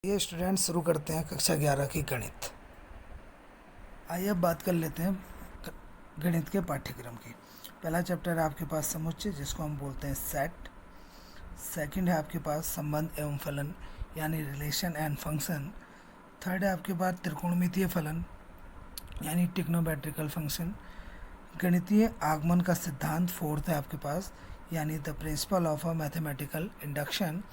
ये स्टूडेंट शुरू करते हैं कक्षा 11 की गणित। आइए अब बात कर लेते हैं गणित के पाठ्यक्रम की। पहला चैप्टर है आपके पास समुच्चय, जिसको हम बोलते हैं सेट। सेकंड है आपके पास संबंध एवं फलन यानी रिलेशन एंड फंक्शन। थर्ड है आपके पास त्रिकोणमितीय फलन यानी ट्रिग्नोमेट्रिकल फंक्शन। गणितीय आगमन का सिद्धांत फोर्थ है आपके पास, यानी the principle of a mathematical induction.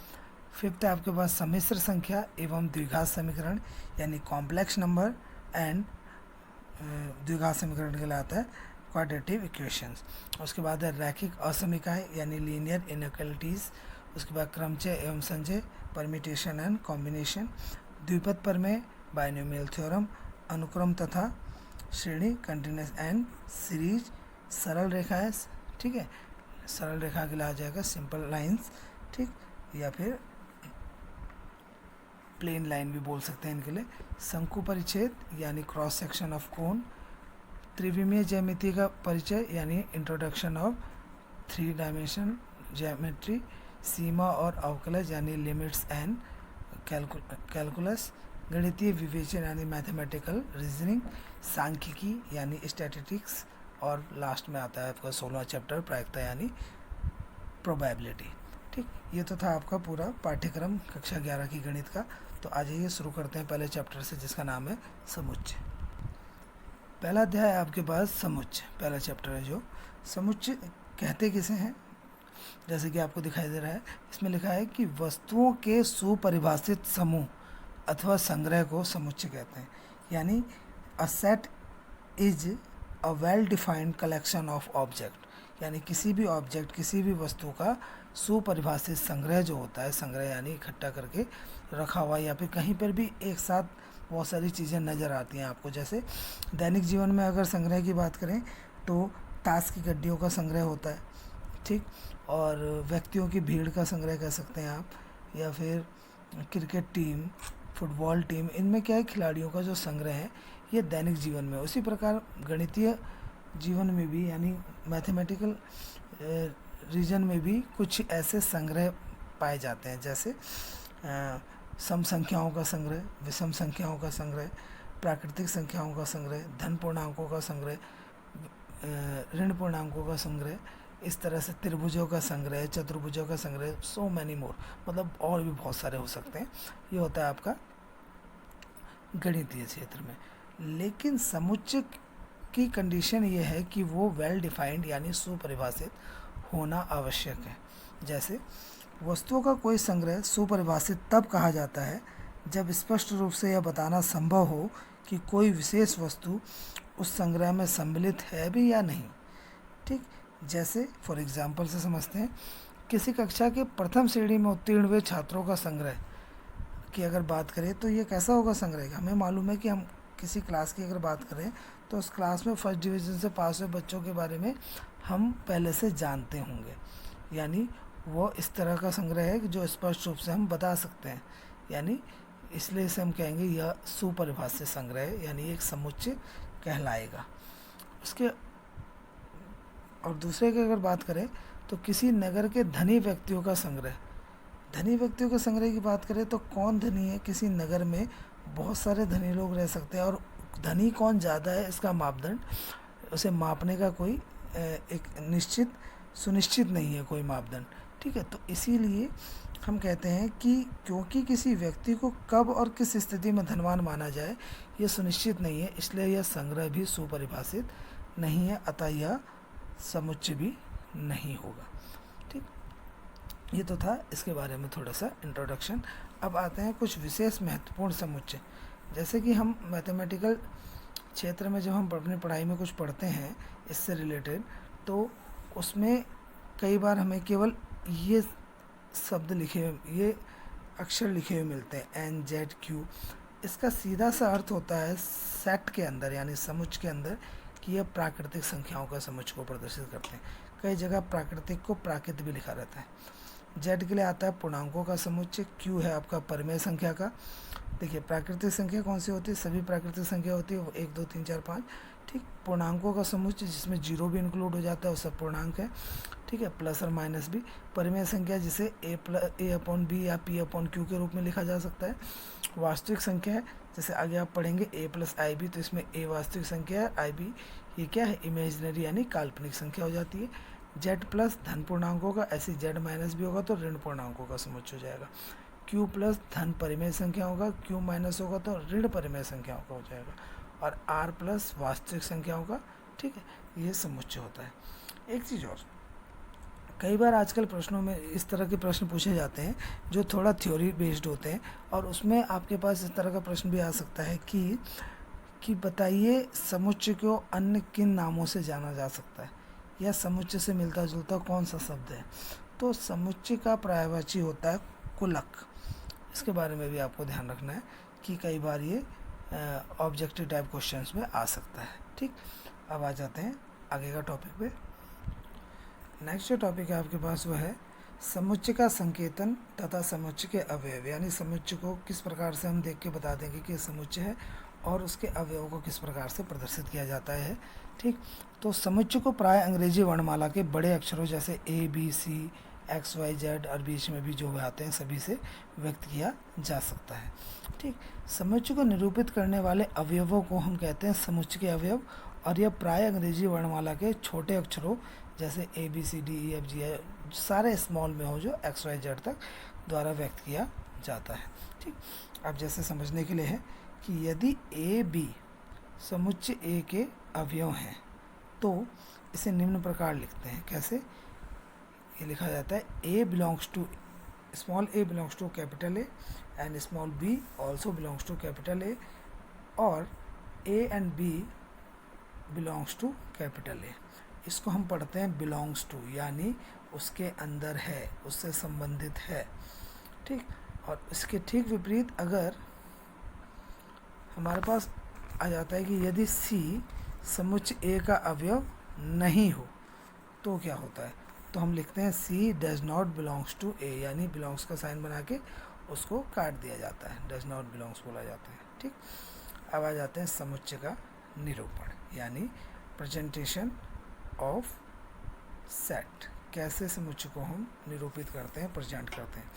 Fifth है आपके पास सम्मिश्र संख्या एवं द्विघात समीकरण यानी कॉम्प्लेक्स नंबर एंड द्विघात समीकरण के लिए आता है क्वाड्रेटिव इक्वेशंस। उसके बाद है रैखिक असमीकाएँ यानी लीनियर इनइक्वालिटीज़। उसके बाद क्रमचय एवं संचय परम्यूटेशन एंड कॉम्बिनेशन। द्विपद प्रमेय बाइनोमियल थ्योरम। अनुक्रम तथा श्रेणी कंटिन्यूस एंड सीरीज। सरल रेखाएं, ठीक है, सरल रेखा के लिए आ जाएगा सिंपल लाइंस, ठीक, या फिर प्लेन लाइन भी बोल सकते हैं इनके लिए। शंकु परिच्छेद यानी क्रॉस सेक्शन ऑफ कोन। त्रिविमीय ज्यामिति का परिचय यानी इंट्रोडक्शन ऑफ 3 डायमेंशन ज्योमेट्री। सीमा और अवकलज यानी लिमिट्स एंड कैलकुलस। गणितीय विवेचन यानी मैथमेटिकल रीजनिंग। सांख्यिकी यानी स्टैटिस्टिक्स। और लास्ट में आता है आपका 16वां चैप्टर प्रायिकता यानी प्रोबेबिलिटी। ठीक, ये तो था आपका पूरा पाठ्यक्रम कक्षा 11 की गणित का। तो आ जाइए शुरू करते हैं पहले चैप्टर से, जिसका नाम है समुच्चय। पहला अध्याय है आपके पास समुच्चय, पहला चैप्टर है जो समुच्चय कहते किसे हैं। जैसे कि आपको दिखाई दे रहा है, इसमें लिखा है कि वस्तुओं के सुपरिभाषित समूह अथवा संग्रह को समुच्चय कहते हैं। यानी a set is a well defined collection of object, यानी किसी भी ऑब्जेक्ट, किसी भी वस्तु का सुपरिभाषित संग्रह जो होता है, संग्रह यानी इकट्ठा करके रखा हुआ, या फिर कहीं पर भी एक साथ बहुत सारी चीज़ें नज़र आती हैं आपको। जैसे दैनिक जीवन में अगर संग्रह की बात करें तो ताश की गड्डियों का संग्रह होता है, ठीक, और व्यक्तियों की भीड़ का संग्रह कह सकते हैं आप, या फिर क्रिकेट टीम, फुटबॉल टीम, इनमें क्या है, खिलाड़ियों का जो संग्रह है ये दैनिक जीवन में। उसी प्रकार गणितीय जीवन में भी यानी मैथमेटिकल रीजन में भी कुछ ऐसे संग्रह पाए जाते हैं, जैसे सम संख्याओं का संग्रह, विषम संख्याओं का संग्रह, प्राकृतिक संख्याओं का संग्रह, धन पूर्णांकों का संग्रह, ऋण पूर्णांकों का संग्रह, इस तरह से त्रिभुजों का संग्रह, चतुर्भुजों का संग्रह, सो मैनी मोर, मतलब और भी बहुत सारे हो सकते हैं। ये होता है आपका गणितीय क्षेत्र में। लेकिन समुच्चय की कंडीशन ये है कि वो वेल डिफाइंड यानी सुपरिभाषित होना आवश्यक है। जैसे वस्तुओं का कोई संग्रह सुपरिभाषित तब कहा जाता है जब स्पष्ट रूप से यह बताना संभव हो कि कोई विशेष वस्तु उस संग्रह में सम्मिलित है भी या नहीं। ठीक, जैसे फॉर एग्जांपल से समझते हैं, किसी कक्षा के प्रथम श्रेणी में उत्तीर्ण हुए छात्रों का संग्रह की अगर बात करें तो ये कैसा होगा संग्रह। हमें मालूम है कि हम किसी क्लास की अगर बात करें तो उस क्लास में फर्स्ट डिवीज़न से पास हुए बच्चों के बारे में हम पहले से जानते होंगे, यानी वो इस तरह का संग्रह है जो स्पष्ट रूप से हम बता सकते हैं, यानी इसलिए इसे हम कहेंगे यह सुपरिभाषित संग्रह है, यानी एक समुच्चय कहलाएगा। उसके और दूसरे की अगर बात करें तो किसी नगर के धनी व्यक्तियों का संग्रह। धनी व्यक्तियों के संग्रह की बात करें तो कौन धनी है, किसी नगर में बहुत सारे धनी लोग रह सकते हैं, और धनी कौन ज़्यादा है इसका मापदंड, उसे मापने का कोई एक निश्चित सुनिश्चित नहीं है कोई मापदंड। ठीक है, तो इसीलिए हम कहते हैं कि क्योंकि किसी व्यक्ति को कब और किस स्थिति में धनवान माना जाए ये सुनिश्चित नहीं है, इसलिए यह संग्रह भी सुपरिभाषित नहीं है, अतः यह समुच्चय भी नहीं होगा। ठीक, ये तो था इसके बारे में थोड़ा सा इंट्रोडक्शन। अब आते हैं कुछ विशेष महत्वपूर्ण समुच्चय। जैसे कि हम मैथमेटिकल क्षेत्र में जब हम अपनी पढ़ाई में कुछ पढ़ते हैं इससे रिलेटेड, तो उसमें कई बार हमें केवल ये शब्द लिखे, ये अक्षर लिखे हुए मिलते हैं, एन जेड क्यू। इसका सीधा सा अर्थ होता है सेट के अंदर यानी समुच्चय के अंदर कि यह प्राकृतिक संख्याओं का समुच्चय को प्रदर्शित करते हैं। कई जगह प्राकृतिक को प्राकृत भी लिखा रहता है। जेड के लिए आता है पूर्णांकों का समुच्चय, क्यू है आपका परिमेय संख्या का। देखिए प्राकृतिक संख्या कौन सी होती है, सभी प्राकृतिक संख्या होती है, वो 1 2 3 4 5। ठीक, पूर्णांकों का समुच्चय जिसमें जीरो भी इंक्लूड हो जाता है वो सब पूर्णांक है। ठीक है, प्लस और माइनस भी। परिमेय संख्या जिसे ए अपॉन बी या पी अपॉन क्यू के रूप में लिखा जा सकता है। वास्तविक संख्या है, जैसे आगे आप पढ़ेंगे ए प्लस आई बी, तो इसमें ए वास्तविक संख्या है, आई बी ये क्या है, इमेजिनरी यानी काल्पनिक संख्या हो जाती है। जेड प्लस धन पूर्णांकों का, ऐसी जेड माइनस भी होगा तो ऋण पूर्णांकों का समुच्चय हो जाएगा। क्यू प्लस धन परिमेय संख्या होगा, क्यू माइनस होगा तो ऋण परिमेय संख्याओं का हो जाएगा। और आर प्लस वास्तविक संख्याओं का, ठीक है, ये समुच्चय होता है। एक चीज़ और, कई बार आजकल प्रश्नों में इस तरह के प्रश्न पूछे जाते हैं जो थोड़ा थ्योरी बेस्ड होते हैं, और उसमें आपके पास इस तरह का प्रश्न भी आ सकता है कि बताइए समुच्चय को अन्य किन नामों से जाना जा सकता है, या समुच्चय से मिलता जुलता कौन सा शब्द है। तो समुच्चय का पर्यायवाची होता है कुलक। इसके बारे में भी आपको ध्यान रखना है कि कई बार ये ऑब्जेक्टिव टाइप क्वेश्चंस में आ सकता है। ठीक, अब आ जाते हैं आगे का टॉपिक पे। नेक्स्ट जो टॉपिक है आपके पास वो है समुच्चय का संकेतन तथा समुच्चय के अवयव, यानी समुच्चय को किस प्रकार से हम देख के बता देंगे कि ये समुच्चय है और उसके अवयवों को किस प्रकार से प्रदर्शित किया जाता है। ठीक, तो समुच्चय को प्राय अंग्रेजी वर्णमाला के बड़े अक्षरों जैसे A B C X Y Z और बीच में भी जो आते हैं सभी से व्यक्त किया जा सकता है। ठीक, समुच्चय को निरूपित करने वाले अवयवों को हम कहते हैं समुच्चय के अवयव, और यह प्राय अंग्रेजी वर्णमाला के छोटे अक्षरों जैसे A B C D E F G है, सारे स्मॉल में हो जो एक्स वाई जेड तक द्वारा व्यक्त किया जाता है। ठीक, अब जैसे समझने के लिए है कि यदि ए बी समुच्चय ए के अवयव हैं तो इसे निम्न प्रकार लिखते हैं। कैसे? ये लिखा जाता है A belongs to, small A belongs to capital A and small B also belongs to capital A, और A and B belongs to capital A. इसको हम पढ़ते हैं बिलोंग्स टू, यानी उसके अंदर है, उससे संबंधित है। ठीक, और इसके ठीक विपरीत अगर हमारे पास आ जाता है कि यदि सी समुच्चय ए का अवयव नहीं हो तो क्या होता है, तो हम लिखते हैं सी डज नॉट बिलोंग्स टू ए, यानी बिलोंग्स का साइन बना के उसको काट दिया जाता है, डज नॉट बिलोंग्स बोला जाता है। ठीक, अब आ जाते हैं समुच्चय का निरूपण, यानी प्रेजेंटेशन ऑफ सेट। कैसे समुच्चय को हम निरूपित करते हैं, प्रेजेंट करते हैं।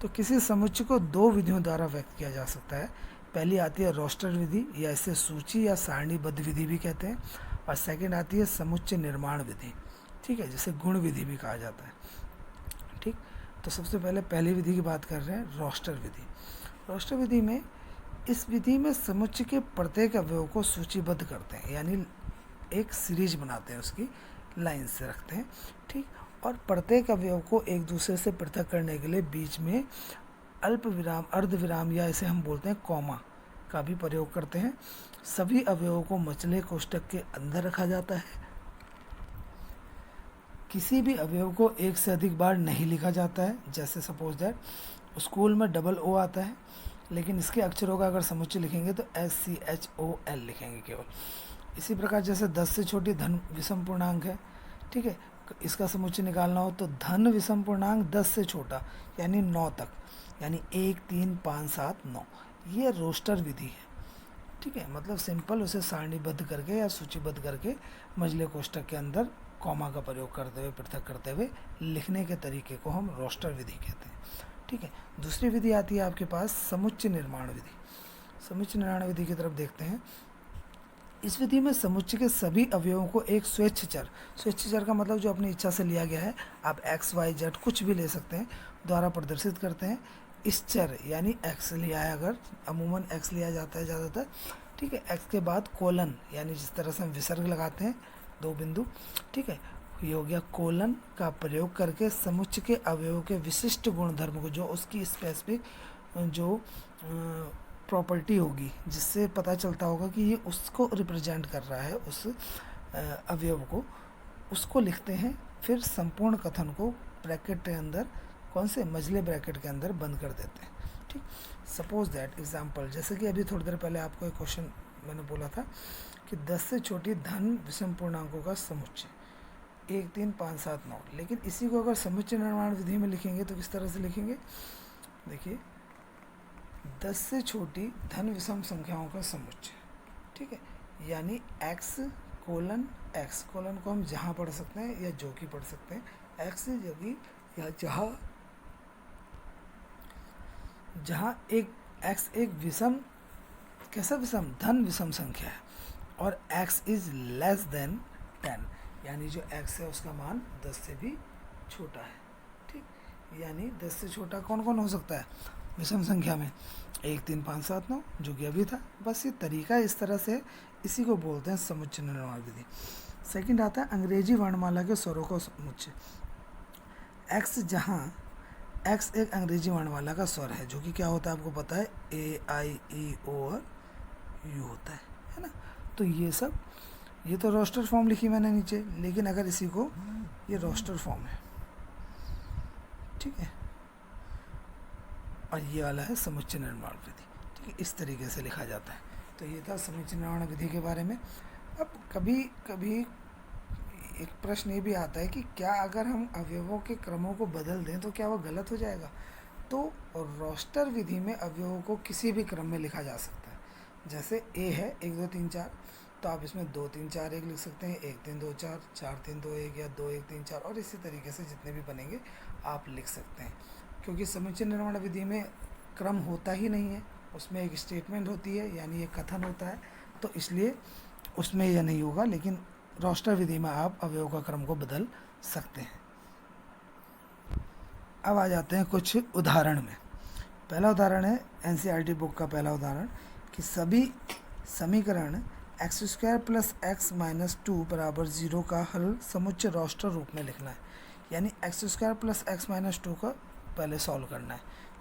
तो किसी समुच्चय को दो विधियों द्वारा व्यक्त किया जा सकता है। पहली आती है रोस्टर विधि, या इसे सूची या सारणीबद्ध विधि भी कहते हैं, और सेकंड आती है समुच्चय निर्माण विधि। ठीक है, जिसे गुण विधि भी कहा जाता है। ठीक, तो सबसे पहले पहली विधि की बात कर रहे हैं, रोस्टर विधि। रोस्टर विधि में, इस विधि में समुच्चय के प्रत्येक अवयव को सूचीबद्ध करते हैं, यानी एक सीरीज बनाते हैं, उसकी लाइन से रखते हैं। ठीक, और प्रत्येक अवयव को एक दूसरे से पृथक करने के लिए बीच में अल्प विराम, अर्ध विराम, या इसे हम बोलते हैं कॉमा का भी प्रयोग करते हैं। सभी अवयवों को मचले कोष्ठक के अंदर रखा जाता है। किसी भी अवयव को एक से अधिक बार नहीं लिखा जाता है। जैसे सपोज दैट स्कूल में डबल ओ आता है, लेकिन इसके अक्षरों का अगर समुच्चय लिखेंगे तो SCHOL लिखेंगे केवल। इसी प्रकार जैसे 10 से छोटी धन विषम पूर्णांक है, ठीक है, इसका समुच्चय निकालना हो तो धन विषम पूर्णांक 10 से छोटा यानी 9 तक, यानी 1 3 5 7 9, ये रोस्टर विधि है। ठीक है, मतलब सिंपल उसे सारणीबद्ध करके या सूचीबद्ध करके मझले कोष्ठक के अंदर कॉमा का प्रयोग करते हुए, पृथक करते हुए लिखने के तरीके को हम रोस्टर विधि कहते हैं। ठीक है, दूसरी विधि आती है आपके पास समुच्चय निर्माण विधि। समुच्चय निर्माण विधि की तरफ देखते हैं। इस विधि में समुच्चय के सभी अवयवों को एक स्वेच्छ चर का मतलब जो अपनी इच्छा से लिया गया है, आप एक्स वाई जेड कुछ भी ले सकते हैं, द्वारा प्रदर्शित करते हैं। इस चर यानी एक्स लिया है, अगर अमूमन एक्स लिया जाता है ज़्यादातर। ठीक है, एक्स के बाद कोलन, यानी जिस तरह से हम विसर्ग लगाते हैं 2 बिंदु, ठीक है, ये हो गया कोलन का प्रयोग करके समुच्चय के अवयवों के विशिष्ट गुणधर्म को, जो उसकी स्पेसिफिक जो प्रॉपर्टी होगी, जिससे पता चलता होगा कि ये उसको रिप्रेजेंट कर रहा है, उस अवयव को, उसको लिखते हैं। फिर संपूर्ण कथन को ब्रैकेट के अंदर, कौन से मझले ब्रैकेट के अंदर बंद कर देते हैं। ठीक, सपोज दैट एग्जाम्पल, जैसे कि अभी थोड़ी देर पहले आपको एक क्वेश्चन मैंने बोला था कि 10 से छोटी धन विषम पूर्णांकों का समुच्चय 1 3 5 7 9, लेकिन इसी को अगर समुच्चय निर्माण विधि में लिखेंगे तो किस तरह से लिखेंगे, देखिए 10 से छोटी धन विषम संख्याओं का समुच्चय। ठीक है, यानी x कोलन को हम जहाँ पढ़ सकते हैं या जो कि पढ़ सकते हैं, एक्स इज यदि या जहाँ एक एक्स एक विषम, कैसा विषम, धन विषम संख्या है और x इज लेस देन 10, यानी जो x है उसका मान 10 से भी छोटा है। ठीक, यानी 10 से छोटा कौन कौन हो सकता है विषम संख्या में? 1 3 5 7 9, जो कि अभी था। बस ये तरीका इस तरह से, इसी को बोलते हैं समुच्चय निर्माण विधि। सेकंड आता है अंग्रेजी वर्णमाला के स्वरों का समुच्चय। x जहाँ x एक अंग्रेजी वर्णमाला का स्वर है, जो कि क्या होता है आपको पता है, ए आई ई ओ और यू होता है ना। तो ये सब, ये तो रोस्टर फॉर्म लिखी मैंने नीचे, लेकिन अगर इसी को, ये रोस्टर फॉर्म है, ठीक है, और ये वाला है समुच्चय निर्माण विधि। ठीक है, इस तरीके से लिखा जाता है। तो ये था समुच्चय निर्माण विधि के बारे में। अब कभी कभी एक प्रश्न ये भी आता है कि क्या अगर हम अवयवों के क्रमों को बदल दें तो क्या वो गलत हो जाएगा? तो रोस्टर विधि में अवयवों को किसी भी क्रम में लिखा जा सकता है। जैसे ए है 1 2 3 4, तो आप इसमें 2 3 4 1 लिख सकते हैं, 1 3 2 4, 4 3 2 1 या 2 1 3 4, और इसी तरीके से जितने भी बनेंगे आप लिख सकते हैं। क्योंकि समुच्चय निर्माण विधि में क्रम होता ही नहीं है, उसमें एक स्टेटमेंट होती है, यानी एक कथन होता है, तो इसलिए उसमें यह नहीं होगा। लेकिन रोस्टर विधि में आप अवयव का क्रम को बदल सकते हैं। अब आ जाते हैं कुछ उदाहरण में। पहला उदाहरण है एनसीईआरटी बुक का पहला उदाहरण कि सभी समीकरण x² प्लस x माइनस 2 बराबर 0 का हल समुच्चय रोस्टर रूप में लिखना है। यानी x² प्लस x माइनस 2 का पहले सॉल्व करना है।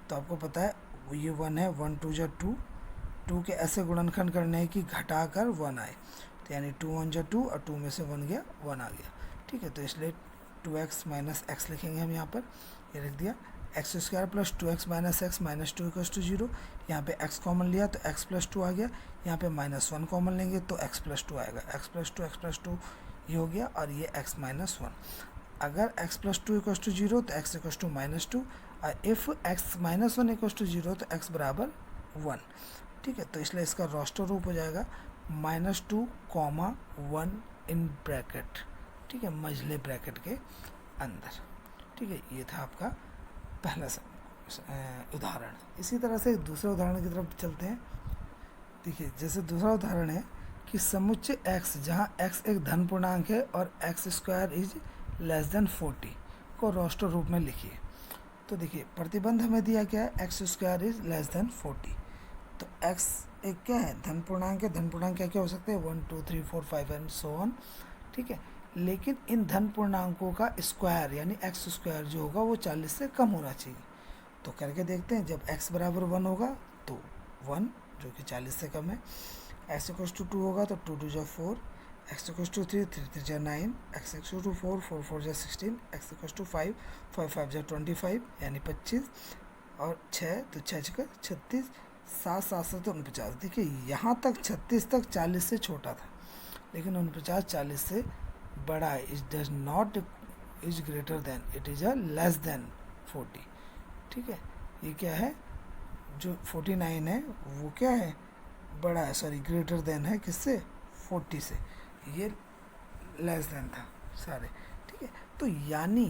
तो आपको पता है ये 1 है, 1 2 जा 2, 2 के ऐसे गुणनखंड करने हैं कि घटाकर 1 आए, तो यानी 2 1 जा 2 और 2 में से 1 गया, 1 आ गया। ठीक है, तो इसलिए 2x माइनस एक्स लिखेंगे हम यहाँ पर, ये लिख दिया। x² plus 2x minus x minus 2 equals to 0, यहाँ पे x कॉमन लिया तो x प्लस 2 आ गया, यहाँ पे -1 कॉमन लेंगे तो x प्लस 2 आएगा, x प्लस 2 ये हो गया, और ये x माइनस 1। अगर x प्लस 2 इक्वल्स टू 0 तो x इक्वल्स टू -2, और if x minus 1 equals to 0 तो x बराबर 1। ठीक है, तो इसलिए इसका रोस्टर रूप हो जाएगा -2, 1 इन ब्रैकेट। ठीक है, मझले ब्रैकेट के अंदर। ठीक है, ये था आपका पहला उदाहरण। इसी तरह से दूसरे उदाहरण की तरफ चलते हैं। देखिए, जैसे दूसरा उदाहरण है कि समुच्चय x जहाँ x एक धन पूर्णांक है और x² इज लेस देन 40 को रोस्टर रूप में लिखिए। तो देखिए, प्रतिबंध हमें दिया क्या है, x² इज लेस देन 40। तो x एक क्या है, धन पूर्णांक है। धन पूर्णांक क्या क्या हो सकते हैं, 1 2 3 4 5 एंड सो ऑन। ठीक है, लेकिन इन धन पूर्णांकों का स्क्वायर यानी x² जो होगा वो 40 से कम होना चाहिए। तो करके देखते हैं, जब x बराबर 1 होगा तो 1 जो कि 40 से कम है, x इक्वल्स टू 2 होगा तो 2 2 जा 4, x इक्वल्स टू 3 3 3 जा 9, x इक्वल्स टू 4 4 4 जा 16, x इक्वल्स टू 5 5 5 जा 25 यानी 25, और 6 तो 6 छक्का 36, 7 7 से तो 49। देखिए, यहाँ तक 36 तक 40 से छोटा था, लेकिन 49 40 से बड़ा है। It does not is greater than, it is a less than 40। ठीक है, ये क्या है, जो 49 है वो क्या है, बड़ा है, सॉरी ग्रेटर देन है किससे, 40 से, ये लेस देन था सारे। ठीक है, तो यानी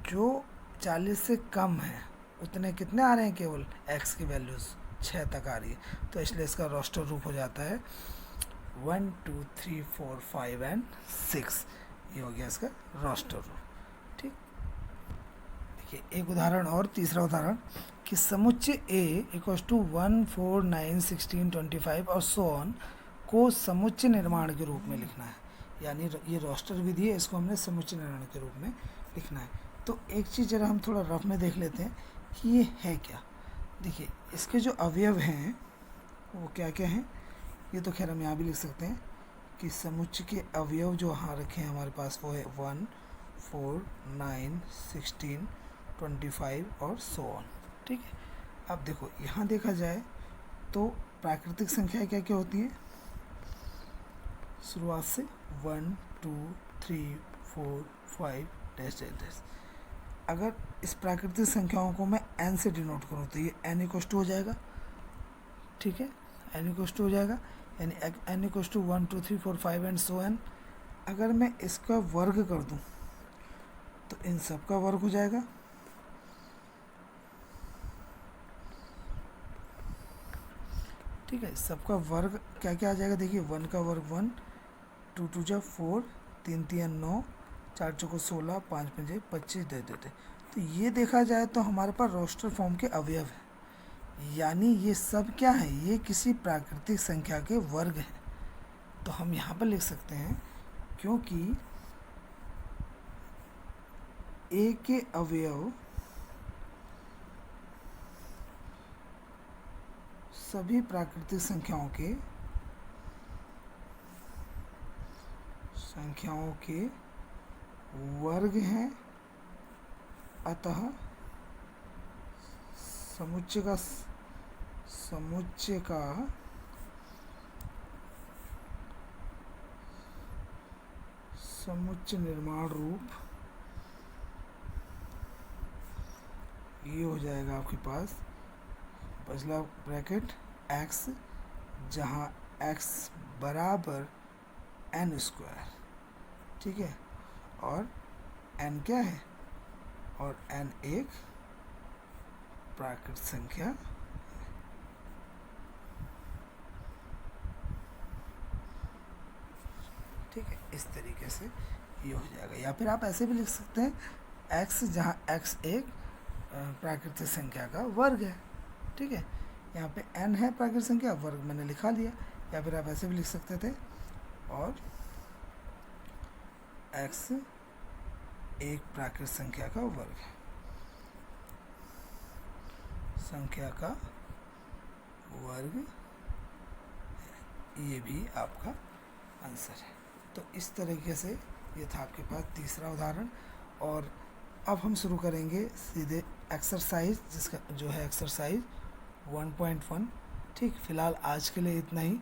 जो 40 से कम है उतने कितने आ रहे हैं, केवल x की वैल्यूज़ 6 तक आ रही है। तो इसलिए इसका रोस्टर रूप हो जाता है 1 2 3 4 5 एंड 6। ये हो गया इसका रोस्टर रूप। ठीक, देखिए एक उदाहरण और, तीसरा उदाहरण कि समुच्चय A इक्वल्स टू 1 4 9 16 25 और सो ऑन को समुच्चय निर्माण के रूप में लिखना है। यानी ये रोस्टर विधि है, इसको हमने समुच्चय निर्माण के रूप में लिखना है। तो एक चीज़ जरा हम थोड़ा रफ में देख लेते हैं कि ये है क्या। देखिए, इसके जो अवयव हैं वो क्या क्या हैं, ये तो खैर हम यहाँ भी लिख सकते हैं कि समुच्चय के अवयव जो यहाँ रखे हैं हमारे पास वो है 1 4 9 16 25 और सो ऑन। ठीक है, अब देखो यहाँ देखा जाए तो प्राकृतिक संख्याएं क्या क्या होती हैं, शुरुआत से 1 2 3 4 5 डैश डैश डैश। अगर इस प्राकृतिक संख्याओं को मैं n से डिनोट करूँ तो ये n इक्वल्स टू हो जाएगा। ठीक है, n इक्वल्स टू हो जाएगा, यानी n equals to 1 2 3 4 5 and so n। अगर मैं इसका वर्ग कर दूँ तो इन सब का वर्ग हो जाएगा। ठीक है, सबका वर्ग क्या क्या आ जाएगा देखिए, 1 का वर्ग 1, 2 2 जा 4, 3 3 9, 4 चौको 16, 5 5 25 दे देते। तो ये देखा जाए तो हमारे पास रोस्टर फॉर्म के अवयव हैं, यानी ये सब क्या है, ये किसी प्राकृतिक संख्या के वर्ग हैं। तो हम यहाँ पर लिख सकते हैं क्योंकि ए के अवयव सभी प्राकृतिक संख्याओं के वर्ग हैं, अतः समुच्चय निर्माण रूप ये हो जाएगा आपके पास बचला ब्रैकेट x, जहाँ x बराबर n स्क्वायर, ठीक है, और n क्या है, और n एक प्राकृतिक संख्या, ठीक है। इस तरीके से ये हो जाएगा, या फिर आप ऐसे भी लिख सकते हैं x, जहाँ x एक प्राकृतिक संख्या का वर्ग है, ठीक है, यहाँ पे n है प्राकृतिक संख्या, वर्ग मैंने लिखा लिया। या फिर आप ऐसे भी लिख सकते थे, और x एक प्राकृतिक संख्या का वर्ग है, संख्या का वर्ग, ये भी आपका आंसर है। तो इस तरीके से ये था आपके पास तीसरा उदाहरण। और अब हम शुरू करेंगे सीधे एक्सरसाइज, जिसका जो है एक्सरसाइज 1.1। ठीक, फिलहाल आज के लिए इतना ही।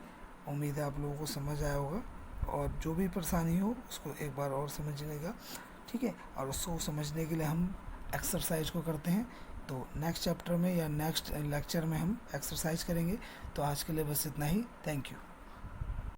उम्मीद है आप लोगों को समझ आया होगा, और जो भी परेशानी हो उसको एक बार और समझने का, ठीक है। और उसको समझने के लिए हम एक्सरसाइज को करते हैं, तो नेक्स्ट चैप्टर में या नेक्स्ट लेक्चर में हम एक्सरसाइज करेंगे। तो आज के लिए बस इतना ही। Thank you.